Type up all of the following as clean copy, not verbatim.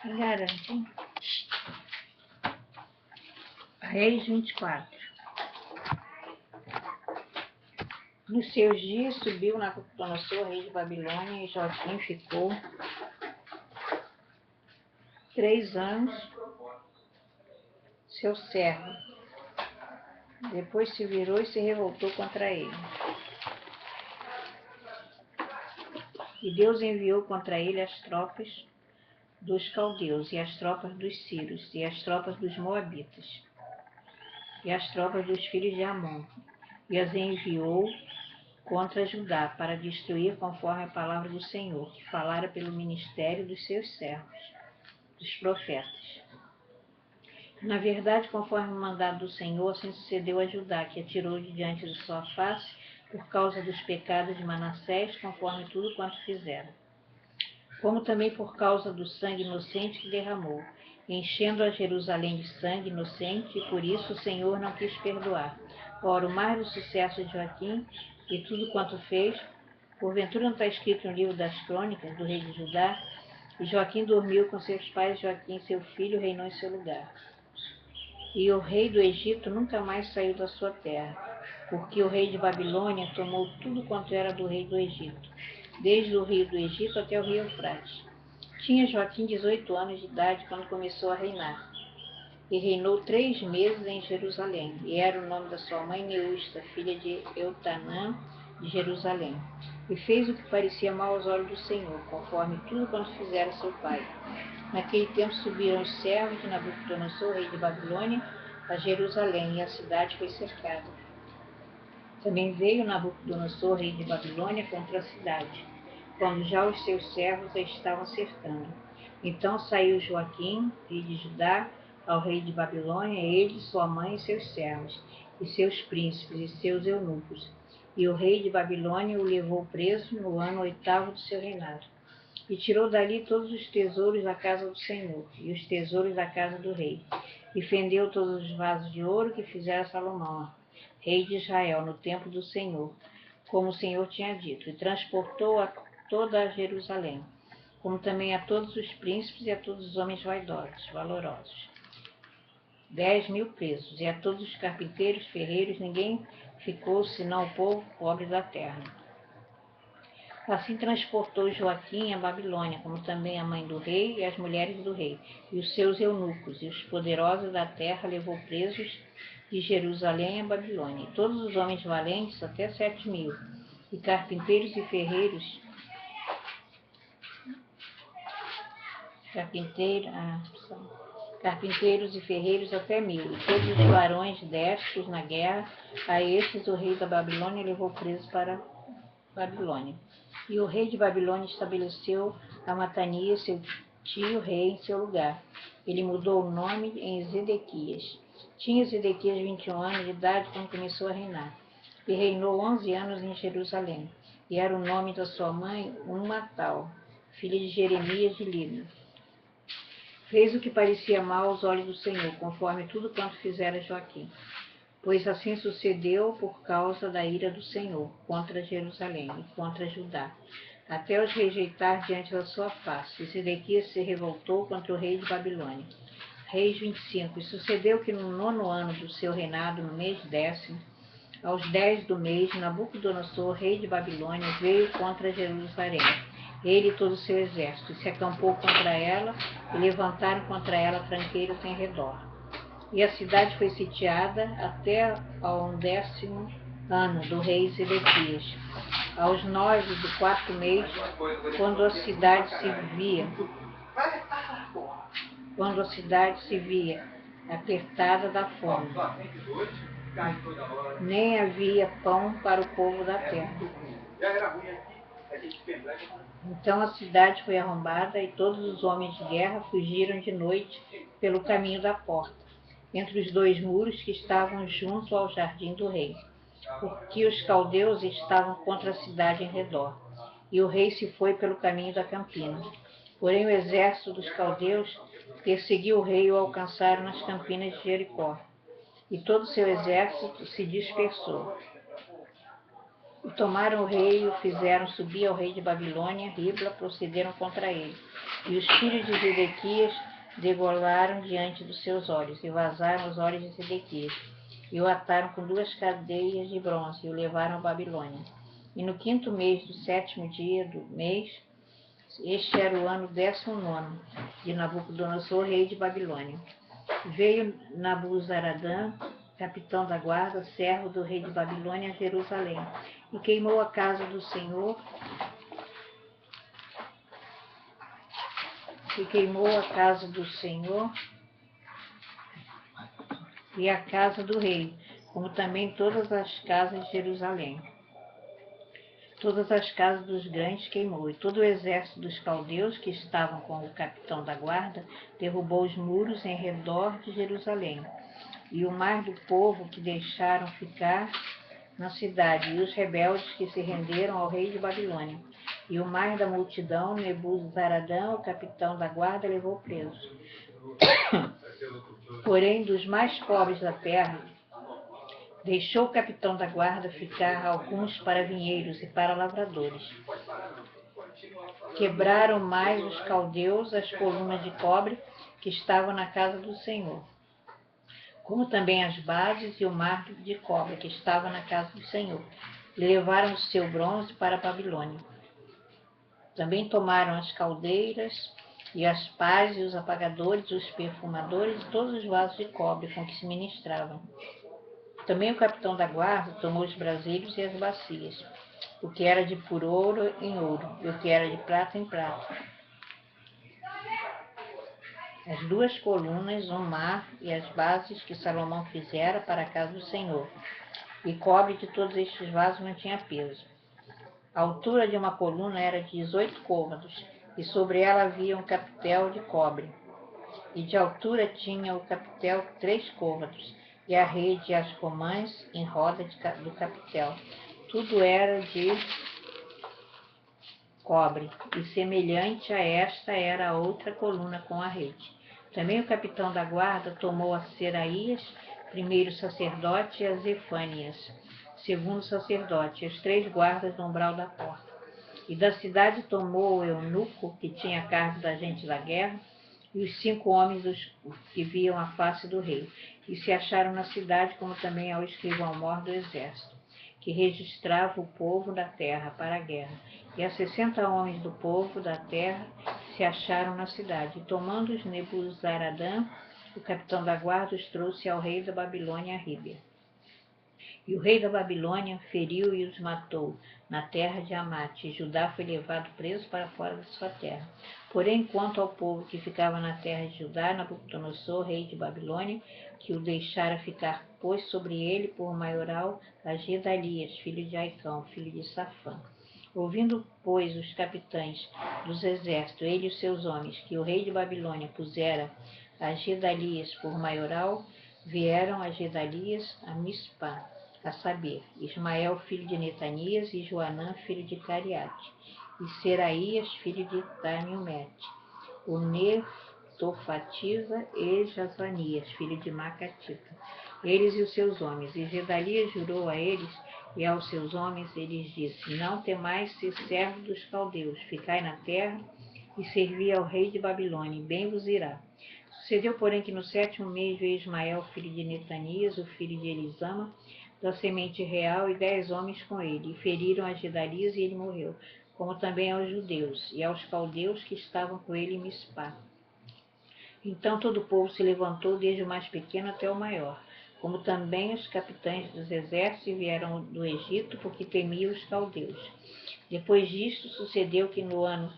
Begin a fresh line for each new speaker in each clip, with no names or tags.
Garante. Reis 24. Nos seus dias subiu Nabucodonosor, rei de Babilônia, e Joaquim ficou 3 anos seu servo. Depois se virou e se revoltou contra ele. E Deus enviou contra ele as tropas dos caldeus, e as tropas dos sírios, e as tropas dos moabitas, e as tropas dos filhos de Amon, e as enviou contra Judá, para destruir conforme a palavra do Senhor, que falara pelo ministério dos seus servos, dos profetas. Na verdade, conforme o mandado do Senhor, assim sucedeu a Judá, que atirou de diante de sua face, por causa dos pecados de Manassés, conforme tudo quanto fizera. Como também por causa do sangue inocente que derramou, enchendo a Jerusalém de sangue inocente, e por isso o Senhor não quis perdoar. Ora, o mais do sucesso de Joaquim e tudo quanto fez, porventura não está escrito no livro das crônicas do rei de Judá? E Joaquim dormiu com seus pais, Joaquim, seu filho, reinou em seu lugar. E o rei do Egito nunca mais saiu da sua terra, porque o rei de Babilônia tomou tudo quanto era do rei do Egito, desde o rio do Egito até o rio Eufrates. Tinha Joaquim 18 anos de idade quando começou a reinar, e reinou 3 meses em Jerusalém, e era o nome da sua mãe Neusta, filha de Eutanã, de Jerusalém. E fez o que parecia mal aos olhos do Senhor, conforme tudo quanto fizera seu pai. Naquele tempo subiram os servos de Nabucodonosor, rei de Babilônia, a Jerusalém, e a cidade foi cercada. Também veio Nabucodonosor, rei de Babilônia, contra a cidade, quando já os seus servos a estavam cercando. Então saiu Joaquim, rei de Judá, ao rei de Babilônia, ele, sua mãe e seus servos, e seus príncipes e seus eunucos. E o rei de Babilônia o levou preso no ano 8º do seu reinado. E tirou dali todos os tesouros da casa do Senhor, e os tesouros da casa do rei. E fendeu todos os vasos de ouro que fizera Salomão, rei de Israel, no templo do Senhor, como o Senhor tinha dito, e transportou a toda a Jerusalém, como também a todos os príncipes e a todos os homens vaidosos, valorosos. 10.000 presos, e a todos os carpinteiros, ferreiros, ninguém ficou, senão o povo pobre da terra. Assim transportou Joaquim a Babilônia, como também a mãe do rei e as mulheres do rei, e os seus eunucos, e os poderosos da terra levou presos de Jerusalém a Babilônia, e todos os homens valentes, até 7.000, e carpinteiros e ferreiros, carpinteiros e ferreiros até 1.000, e todos os varões destros na guerra, a estes o rei da Babilônia levou presos para Babilônia. E o rei de Babilônia estabeleceu a Matanias, seu tio rei, em seu lugar. Ele mudou o nome em Zedequias. Tinha Zedequias 21 anos de idade quando começou a reinar, e reinou 11 anos em Jerusalém. E era o nome da sua mãe Umatal, filha de Jeremias de Libna. Fez o que parecia mal aos olhos do Senhor, conforme tudo quanto fizera Joaquim. Pois assim sucedeu por causa da ira do Senhor contra Jerusalém e contra Judá, até os rejeitar diante da sua face. E Zedequias se revoltou contra o rei de Babilônia. Reis 25. E sucedeu que no 9º ano do seu reinado, no mês 10º, aos 10 do mês, Nabucodonosor, rei de Babilônia, veio contra Jerusalém, ele e todo o seu exército, e se acampou contra ela, e levantaram contra ela tranqueiros em redor. E a cidade foi sitiada até ao 10º ano do rei Zedequias, aos 9 do 4º mês, quando a cidade se via apertada da fome, nem havia pão para o povo da terra. Então a cidade foi arrombada, e todos os homens de guerra fugiram de noite pelo caminho da porta, entre os 2 muros que estavam junto ao jardim do rei, porque os caldeus estavam contra a cidade em redor, e o rei se foi pelo caminho da campina. Porém o exército dos caldeus perseguiu o rei e o alcançaram nas campinas de Jericó, e todo o seu exército se dispersou. E tomaram o rei e o fizeram subir ao rei de Babilônia, Ribla, procederam contra ele. E os filhos de Zedequias degolaram diante dos seus olhos, e vazaram os olhos de Zedequias, e o ataram com 2 cadeias de bronze, e o levaram à Babilônia. E no 5º mês do 7º dia do mês, este era o ano 19º de Nabucodonosor, rei de Babilônia. Veio Nabuzaradã, capitão da guarda, servo do rei de Babilônia, a Jerusalém, e queimou a casa do Senhor, e a casa do rei, como também todas as casas de Jerusalém. Todas as casas dos grandes queimou, e todo o exército dos caldeus que estavam com o capitão da guarda derrubou os muros em redor de Jerusalém, e o mais do povo que deixaram ficar na cidade, e os rebeldes que se renderam ao rei de Babilônia. E o mais da multidão, Nebuzaradã, o capitão da guarda, levou preso. Porém, dos mais pobres da terra, deixou o capitão da guarda ficar alguns para vinheiros e para lavradores. Quebraram mais os caldeus as colunas de cobre que estavam na casa do Senhor, como também as bases e o marco de cobre que estava na casa do Senhor, e levaram o seu bronze para a Babilônia. Também tomaram as caldeiras e as pás e os apagadores, os perfumadores e todos os vasos de cobre com que se ministravam. Também o capitão da guarda tomou os brasilhos e as bacias, o que era de puro ouro em ouro, e o que era de prata em prata. As 2 colunas, o mar e as bases que Salomão fizera para a casa do Senhor. E cobre de todos estes vasos não tinha peso. A altura de uma coluna era de 18 côvados, e sobre ela havia um capitel de cobre. E de altura tinha o capitel 3 côvados, e a rede e as romãs em roda do capitel. Tudo era de cobre, e semelhante a esta era a outra coluna com a rede. Também o capitão da guarda tomou a Seraías, primeiro sacerdote, e a Zefanias, segundo sacerdote, as 3 guardas do umbral da porta. E da cidade tomou o eunuco, que tinha cargo da gente da guerra, e os 5 homens que viam a face do rei, e se acharam na cidade, como também ao escrivão-mor do exército, que registrava o povo da terra para a guerra. E as 60 homens do povo da terra se acharam na cidade. E tomando-os Nebuzaradã, o capitão da guarda, os trouxe ao rei da Babilônia, a Ribla. E o rei da Babilônia feriu e os matou na terra de Amate, e Judá foi levado preso para fora de sua terra. Porém, quanto ao povo que ficava na terra de Judá, Nabucodonosor, rei de Babilônia, que o deixara ficar, pôs sobre ele por maioral a Gedalias, filho de Aicão, filho de Safã. Ouvindo, pois, os capitães dos exércitos, ele e os seus homens, que o rei de Babilônia pusera a Gedalias por maioral, vieram a Gedalias a Mispá, a saber, Ismael, filho de Netanias, e Joanã, filho de Cariate, e Seraías, filho de Tanhumete, o Netofatita e Jazanias, filho de Macatita, eles e os seus homens. E Gedalias jurou a eles e aos seus homens, eles disse: não temais ser servos dos caldeus, ficai na terra e servi ao rei de Babilônia, e bem vos irá. Sucedeu, porém, que no 7º mês veio Ismael, filho de Netanias, o filho de Elisama, da semente real, e 10 homens com ele, e feriram a Gedalias, e ele morreu, como também aos judeus, e aos caldeus que estavam com ele em Mispá. Então todo o povo se levantou, desde o mais pequeno até o maior, como também os capitães dos exércitos vieram do Egito, porque temiam os caldeus. Depois disto, sucedeu que no ano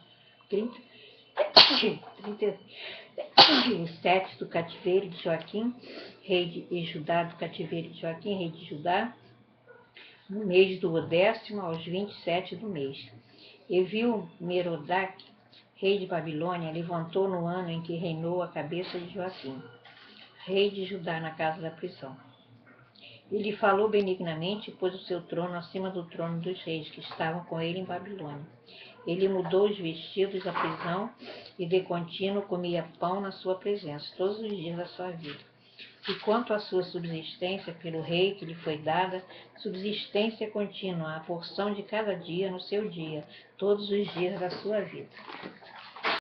37 do cativeiro de Joaquim, rei de Judá, do cativeiro de Joaquim, rei de Judá, no mês do 10º, aos 27 do mês. Evil-Merodach, rei de Babilônia, levantou no ano em que reinou a cabeça de Joaquim, rei de Judá, na casa da prisão. Ele falou benignamente e pôs o seu trono acima do trono dos reis que estavam com ele em Babilônia. Ele mudou os vestidos da prisão e de contínuo comia pão na sua presença, todos os dias da sua vida. E quanto à sua subsistência pelo rei que lhe foi dada, subsistência contínua, a porção de cada dia no seu dia, todos os dias da sua vida.